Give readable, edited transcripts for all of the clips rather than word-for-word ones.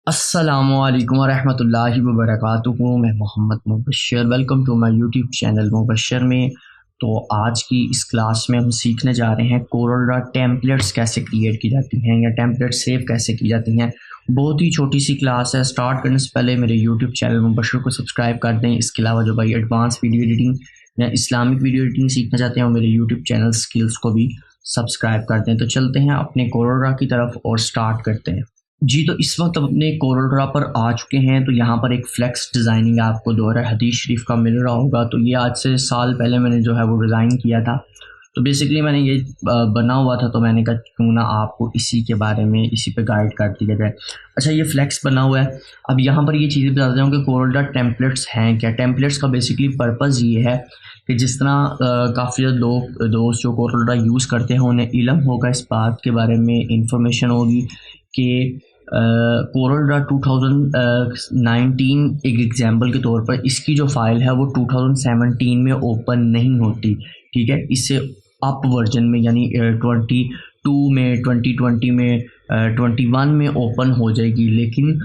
अस्सलामुअलैकुम वरहमतुल्लाहि वबरकातुहू। मैं Mohammad Mubashar, welcome to my YouTube channel Mubashar में। तो आज की इस क्लास में हम सीखने जा रहे हैं कोरोला टेम्पलेट्स कैसे क्रिएट की जाती हैं या टेम्पलेट सेव कैसे की जाती हैं। बहुत ही छोटी सी क्लास है। स्टार्ट करने से पहले मेरे यूट्यूब चैनल मुबशर को सब्सक्राइब कर दें। इसके अलावा जो भाई एडवांस वीडियो एडिटिंग या इस्लामिक वीडियो एडिटिंग सीखना चाहते हैं वो मेरे यूट्यूब चैनल स्किल्स को भी सब्सक्राइब कर दें। तो चलते हैं अपने कोरोला की तरफ और स्टार्ट करते हैं। जी, तो इस वक्त हम अपने कोरल पर आ चुके हैं। तो यहाँ पर एक फ्लेक्स डिज़ाइनिंग आपको दोहरा हदीस शरीफ का मिल रहा होगा। तो ये आज से साल पहले मैंने जो है वो डिज़ाइन किया था। तो बेसिकली मैंने ये बना हुआ था, तो मैंने कहा क्यों ना आपको इसी के बारे में इसी पे गाइड कर दिया जाए। अच्छा, ये फ्लेक्स बना हुआ है। अब यहाँ पर ये चीज़ें बताते हैं कि कोरल टेम्पलेट्स हैं क्या। टेम्पलेट्स का बेसिकली पर्पज़ ये है कि जिस तरह काफ़ी लोग दोस्त जो कोरल यूज़ करते हैं उन्हें इल्म होगा, इस बात के बारे में इंफॉर्मेशन होगी कि कोरल 2019 एक एग्जांपल के तौर पर इसकी जो फाइल है वो 2017 में ओपन नहीं होती। ठीक है, इससे अप वर्जन में यानी 22 में 2020 में 21 में ओपन हो जाएगी, लेकिन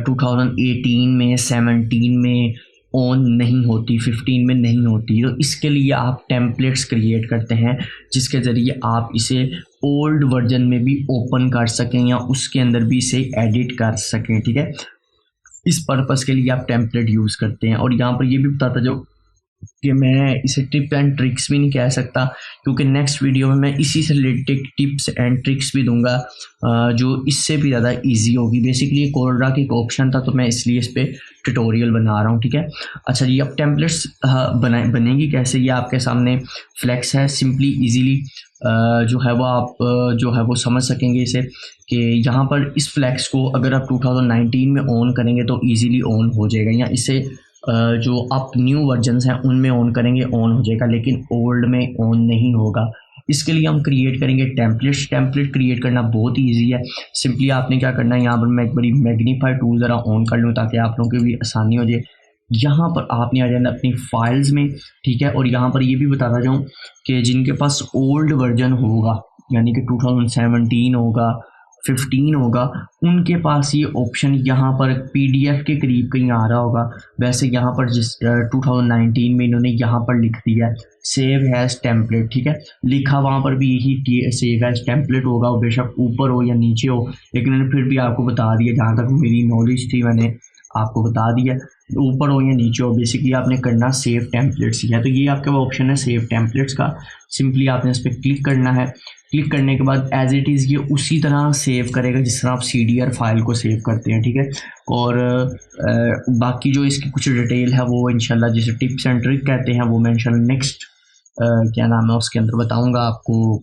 2018 में 17 में ऑन नहीं होती, 15 में नहीं होती। तो इसके लिए आप टेम्पलेट्स क्रिएट करते हैं जिसके ज़रिए आप इसे ओल्ड वर्जन में भी ओपन कर सकें या उसके अंदर भी इसे एडिट कर सकें। ठीक है, इस पर्पज़ के लिए आप टेम्पलेट यूज़ करते हैं। और यहाँ पर ये भी बताता जाओ कि मैं इसे टिप एंड ट्रिक्स भी नहीं कह सकता, क्योंकि नेक्स्ट वीडियो में मैं इसी से रिलेटेड टिप्स एंड ट्रिक्स भी दूंगा जो इससे भी ज़्यादा इजी होगी। बेसिकली कोरल का एक ऑप्शन था, तो मैं इसलिए इस पर ट्यूटोरियल बना रहा हूँ। ठीक है, अच्छा जी, अब टेम्पलेट्स बनेगी कैसे, ये आपके सामने फ्लेक्स है। सिंपली इजीली जो है वो आप जो है वो समझ सकेंगे इसे कि यहाँ पर इस फ्लेक्स को अगर आप 2019 में ऑन करेंगे तो ईज़िली ऑन हो जाएगा, या इसे जो आप न्यू वर्जन्स हैं उनमें ऑन करेंगे ऑन हो जाएगा, लेकिन ओल्ड में ऑन नहीं होगा। इसके लिए हम क्रिएट करेंगे टेम्पलेट्स। टेम्पलेट क्रिएट करना बहुत ही ईजी है। सिंपली आपने क्या करना है, यहाँ पर मैं एक बड़ी मैग्नीफाई टूल ज़रा ऑन कर लूँ ताकि आप लोगों की भी आसानी हो जाए। यहाँ पर आपने आ जाना अपनी फाइल्स में। ठीक है, और यहाँ पर ये भी बताता जाऊँ कि जिनके पास ओल्ड वर्जन होगा यानी कि 2017 होगा 15 होगा, उनके पास ये ऑप्शन यहाँ पर PDF के करीब कहीं आ रहा होगा। वैसे यहाँ पर जिस 2019 में इन्होंने यहाँ पर लिख दिया है सेव हैज़ टेम्पलेट। ठीक है, लिखा वहाँ पर भी यही सेव हैज़ टेम्पलेट होगा, बेशक ऊपर हो या नीचे हो, लेकिन मैंने फिर भी आपको बता दिया, जहाँ तक मेरी नॉलेज थी मैंने आपको बता दिया, ऊपर हो या नीचे हो। बेसिकली आपने करना सेव टेम्पलेट्स ही है। तो ये आपका वो ऑप्शन है सेव टेम्पलेट्स का। सिंपली आपने इस पर क्लिक करना है। क्लिक करने के बाद एज इट इज़ ये उसी तरह सेव करेगा जिस तरह आप CDR फाइल को सेव करते हैं। ठीक है, और बाकी जो इसकी कुछ डिटेल है वो इंशाल्लाह जिसे टिप्स एंड ट्रिक कहते हैं वो मैं इंशाल्लाह नेक्स्ट क्या नाम है उसके अंदर बताऊंगा आपको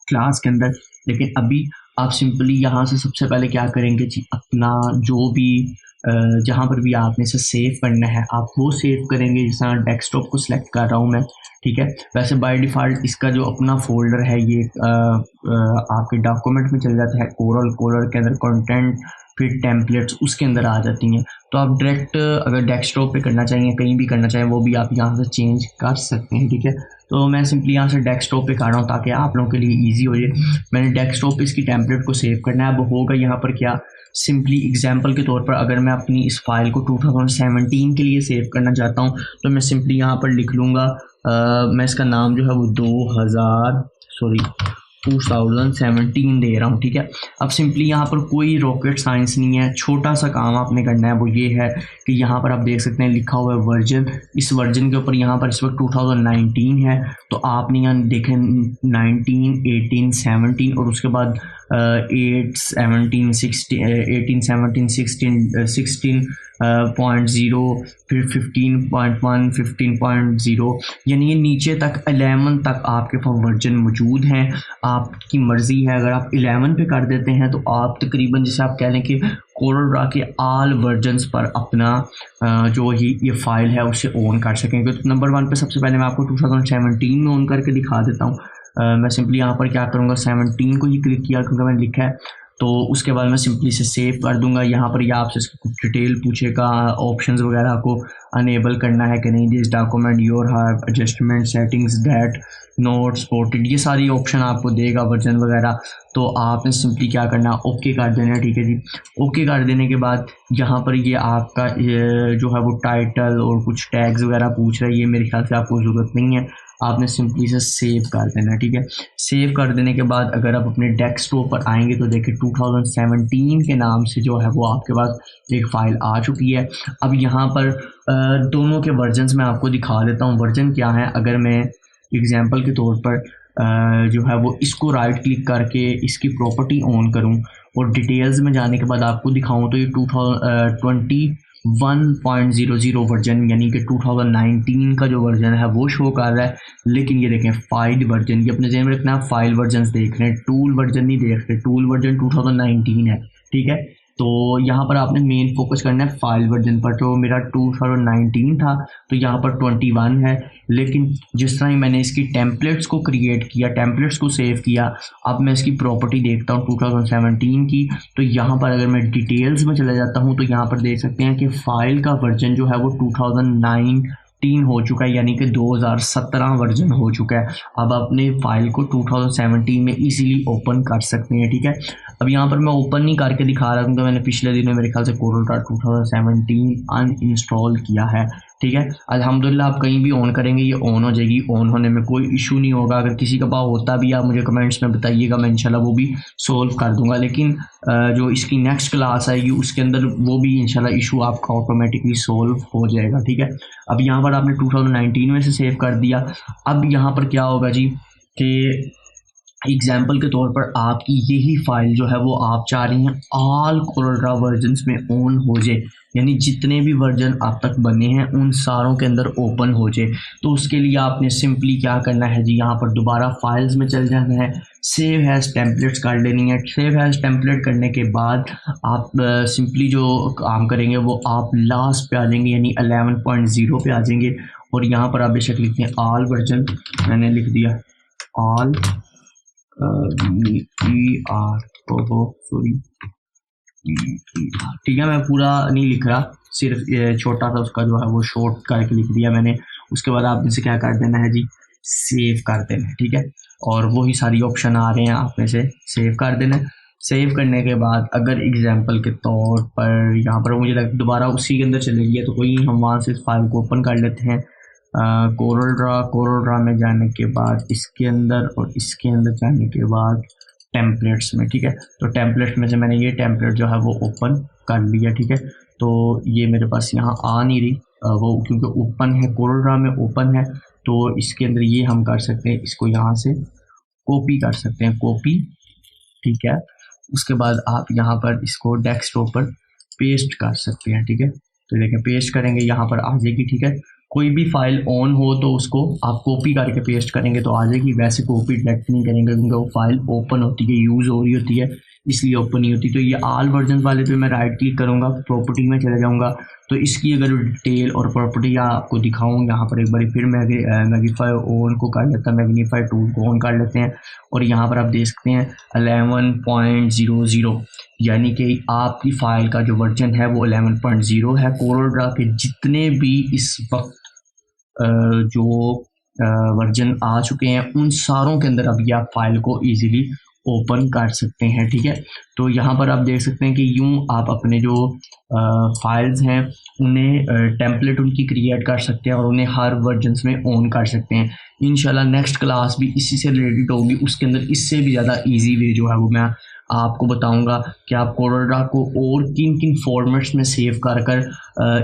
क्लास के अंदर। लेकिन अभी आप सिंपली यहाँ से सबसे पहले क्या करेंगे जी, अपना जो भी जहाँ पर भी आपने इसे सेव करना है आप वो सेव करेंगे। जिस तरह डेस्कटॉप को सिलेक्ट कर रहा हूँ मैं। ठीक है, वैसे बाय डिफ़ॉल्ट इसका जो अपना फोल्डर है ये आपके डॉक्यूमेंट में चल जाता है। कोरल के अंदर कंटेंट फिर टेम्पलेट्स उसके अंदर आ जाती हैं। तो आप डायरेक्ट अगर डेस्कटॉप पे करना चाहिए कहीं भी करना चाहें वो भी आप यहाँ से चेंज कर सकते हैं। ठीक है, तो मैं सिंपली यहाँ से डेस्कटॉप पे कर रहा हूँ ताकि आप लोगों के लिए ईजी हो जाए। मैंने डेस्कटॉप पे इसकी टेम्पलेट को सेव करना है। अब होगा यहाँ पर क्या, सिंपली एग्जांपल के तौर पर अगर मैं अपनी इस फाइल को 2017 के लिए सेव करना चाहता हूँ तो मैं सिंपली यहाँ पर लिख लूँगा मैं इसका नाम जो है वो 2017 दे रहा हूँ। ठीक है, अब सिंपली यहाँ पर कोई रॉकेट साइंस नहीं है, छोटा सा काम आपने करना है वो ये है कि यहाँ पर आप देख सकते हैं लिखा हुआ है वर्जन। इस वर्जन के ऊपर यहाँ पर इस वक्त 2019 है, तो आपने यहाँ देखें 19, 18, 17 और उसके बाद 8, 17, 16, 18, 17, 16, 16.0 फिर 15.1, 15.0 यानी ये नीचे तक 11 तक आपके पास वर्जन मौजूद हैं। आपकी मर्ज़ी है, अगर आप 11 पे कर देते हैं तो आप तकरीबन जैसे आप कह लें कि कोरल के आल वर्जन्स पर अपना जो ये फाइल है उसे ऑन कर सकेंगे। तो नंबर 1 पे सबसे पहले मैं आपको 2017 में ऑन करके दिखा देता हूँ। मैं सिंपली यहाँ पर क्या करूँगा 17 को ही क्लिक किया क्योंकि मैंने लिखा है। तो उसके बाद मैं सिंपली इसे सेव कर दूंगा। यहाँ पर यह आपसे कुछ डिटेल पूछेगा, ऑप्शंस वगैरह को अनेबल करना है कि नहीं। This document your have adjustment settings that note supported, ये सारी ऑप्शन आपको देगा वर्जन वगैरह। तो आपने सिंपली क्या करना, ओके कर देना, ठीक है जी। ओके कर देने के बाद यहाँ पर ये आपका जो है वो टाइटल और कुछ टैग्स वगैरह पूछ रहा है, ये मेरे ख्याल से आपको ज़रूरत नहीं है, आपने सिंपली से सेव कर देना, ठीक है। सेव कर देने के बाद अगर आप अपने डेस्कटॉप पर आएंगे तो देखिए 2017 के नाम से जो है वो आपके पास एक फ़ाइल आ चुकी है। अब यहाँ पर दोनों के वर्जन्स मैं आपको दिखा देता हूँ, वर्जन क्या है। अगर मैं एग्जांपल के तौर पर जो है वो इसको राइट क्लिक करके इसकी प्रॉपर्टी ऑन करूं और डिटेल्स में जाने के बाद आपको दिखाऊं तो ये 2021.00 वर्जन यानी कि 2019 का जो वर्जन है वो शो कर रहा है। लेकिन ये देखें फाइल वर्जन, ये अपने ज़हन में रखना है, फाइल वर्जन देख रहे हैं, टूल वर्जन नहीं देख रहे, टूल वर्जन 2019 है, ठीक है। तो यहाँ पर आपने मेन फोकस करना है फाइल वर्जन पर। तो मेरा 2019 था तो यहाँ पर 21 है। लेकिन जिस तरह ही मैंने इसकी टेम्पलेट्स को क्रिएट किया, टेम्पलेट्स को सेव किया, अब मैं इसकी प्रॉपर्टी देखता हूँ 2017 की, तो यहाँ पर अगर मैं डिटेल्स में चला जाता हूँ तो यहाँ पर देख सकते हैं कि फ़ाइल का वर्जन जो है वो 2019 हो चुका है, यानी कि 2017 वर्जन हो चुका है। अब अपने फाइल को 2017 में इजीली ओपन कर सकते हैं, ठीक है। अब यहाँ पर मैं ओपन नहीं करके दिखा रहा हूँ क्योंकि मैंने पिछले दिनों मेरे ख्याल से कोरल 2017 अनइंस्टॉल किया है, ठीक है। अल्हम्दुलिल्लाह आप कहीं भी ऑन करेंगे ये ऑन हो जाएगी, ऑन होने में कोई इशू नहीं होगा। अगर किसी का पास होता भी आप मुझे कमेंट्स में बताइएगा, मैं इंशाल्लाह वो भी सोल्व कर दूंगा। लेकिन जो इसकी नेक्स्ट क्लास आएगी उसके अंदर वो भी इंशाल्लाह इशू आपका ऑटोमेटिकली सोल्व हो जाएगा, ठीक है। अब यहाँ पर आपने 2019 में से सेव कर दिया। अब यहाँ पर क्या होगा जी कि एग्जाम्पल के तौर पर आपकी यही फाइल जो है वो आप चाह रही हैं ऑल कोरल वर्जन्स में ऑन हो जाए, यानी जितने भी वर्जन अब तक बने हैं उन सारों के अंदर ओपन हो जाए। तो उसके लिए आपने सिंपली क्या करना है जी, यहाँ पर दोबारा फाइल्स में चल जाना है, सेव हैज़ टेम्पलेट्स कर लेनी है। सेव हैज़ टेम्पलेट करने के बाद आप सिंपली जो काम करेंगे वो आप लास्ट पे आ जाएंगे, यानी 11.0 पे आ जाएंगे। और यहाँ पर आप बेशक लिखते हैं ऑल वर्जन, मैंने लिख दिया ऑल सॉरी, ठीक है। मैं पूरा नहीं लिख रहा, सिर्फ छोटा सा उसका जो है वो शॉर्ट करके लिख दिया मैंने। उसके बाद आप इसे क्या कर देना है जी, सेव कर देना है, ठीक है। और वही सारी ऑप्शन आ रहे हैं, आप में से सेव कर देना है। सेव करने के बाद अगर एग्जांपल के तौर पर यहाँ पर मुझे दोबारा उसी के अंदर चले गया तो कोई हम वहाँ से इस फाइल को ओपन कर लेते हैं। कोरल ड्रा में जाने के बाद इसके अंदर और इसके अंदर जाने के बाद टेम्पलेट्स में, ठीक है। तो टेम्पलेट्स में से मैंने ये टेम्पलेट जो है वो ओपन कर लिया, ठीक है। तो ये मेरे पास यहाँ आ नहीं रही वो, क्योंकि ओपन है, कोरल ड्रा में ओपन है। तो इसके अंदर ये हम कर सकते हैं, इसको यहाँ से कॉपी कर सकते हैं, कॉपी, ठीक है। उसके बाद आप यहाँ पर इसको डेस्कटॉप पर पेस्ट कर सकते हैं, ठीक है। तो देखें पेस्ट करेंगे यहाँ पर आ जाएगी, ठीक है। कोई भी फाइल ऑन हो तो उसको आप कॉपी करके पेस्ट करेंगे तो आ जाएगी, वैसे कॉपी डायरेक्ट नहीं करेंगे क्योंकि वो फाइल ओपन होती है, यूज़ हो रही होती है, इसलिए ओपन नहीं होती। तो ये ऑल वर्जन वाले पे मैं राइट क्लिक करूँगा, प्रॉपर्टी में चले जाऊँगा, तो इसकी अगर डिटेल और प्रॉपर्टी आपको दिखाऊँ यहाँ पर एक बार फिर मैग्नीफाई ऑन को कर लेता, मैग्नीफाई टूल को ऑन कर लेते हैं। और यहाँ पर आप देख सकते हैं 11.00, यानी कि आपकी फ़ाइल का जो वर्जन है वो 11.0 है। कोरल ड्रा के जितने भी इस वक्त जो वर्जन आ चुके हैं उन सारों के अंदर अब ये आप फाइल को इजीली ओपन कर सकते हैं, ठीक है। तो यहाँ पर आप देख सकते हैं कि यूँ आप अपने जो फाइल्स हैं उन्हें टेम्पलेट उनकी क्रिएट कर सकते हैं और उन्हें हर वर्जन्स में ऑन कर सकते हैं। इंशाल्लाह नेक्स्ट क्लास भी इसी से रिलेटेड होगी, उसके अंदर इससे भी ज़्यादा इजी वे जो है वो मैं आपको बताऊंगा कि आप कोरल ड्रा को और किन किन फॉर्मेट्स में सेव कर कर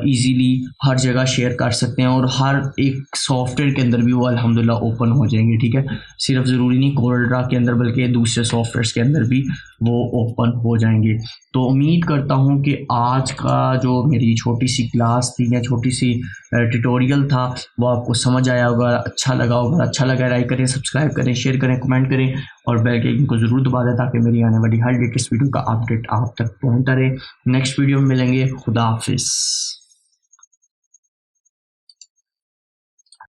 ईज़िली हर जगह शेयर कर सकते हैं और हर एक सॉफ्टवेयर के अंदर भी वो अल्हम्दुलिल्लाह ओपन हो जाएंगे, ठीक है। सिर्फ ज़रूरी नहीं कोरल ड्रा के अंदर बल्कि दूसरे सॉफ्टवेयर्स के अंदर भी वो ओपन हो जाएंगे। तो उम्मीद करता हूँ कि आज का जो मेरी छोटी सी क्लास थी या छोटी सी ट्यूटोरियल था वो आपको समझ आया होगा, अच्छा लगा होगा। अच्छा लगा लाइक करें, सब्सक्राइब करें, शेयर करें, कमेंट करें और बेल के आइकन को ज़रूर दबा दें ताकि मेरी आने वाली हर लेटेस्ट वीडियो का अपडेट आप तक पहुँचता रहे। नेक्स्ट वीडियो में मिलेंगे, खुदा हाफिज़।